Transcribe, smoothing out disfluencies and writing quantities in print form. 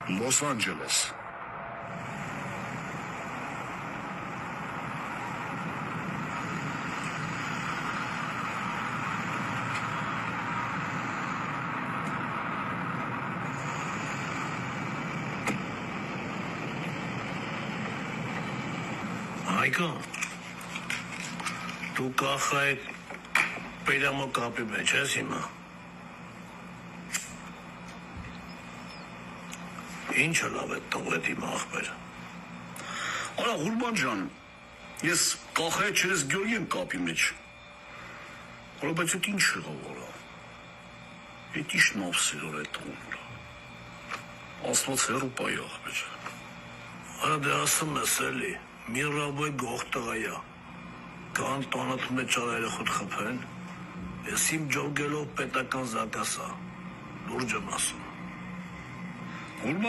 Լոս Անջելես։ Հայկա, դու կախա է պերամո կապի մեջ ես հիմա։ Ինչը լավ է տողետ իմ աղբեր։ Արա Ղուրբան ջան, ես կախայ չես գյորի եմ կապի մեջ։ Արա բայց այդ ինչ եղավ արա։ Այդ ինչ նավ սիրոր է տղուն։ Աստված հեռու պայ աղբեր։ Արա դե ասում ես էլի, մի ռաբոյ գող տղայա, կան տոնատ մեջ արայրը խոտ խպեն, ես իմ ջոգելով պետական զակասա, լուրջ եմ ասում։ Ղուրբան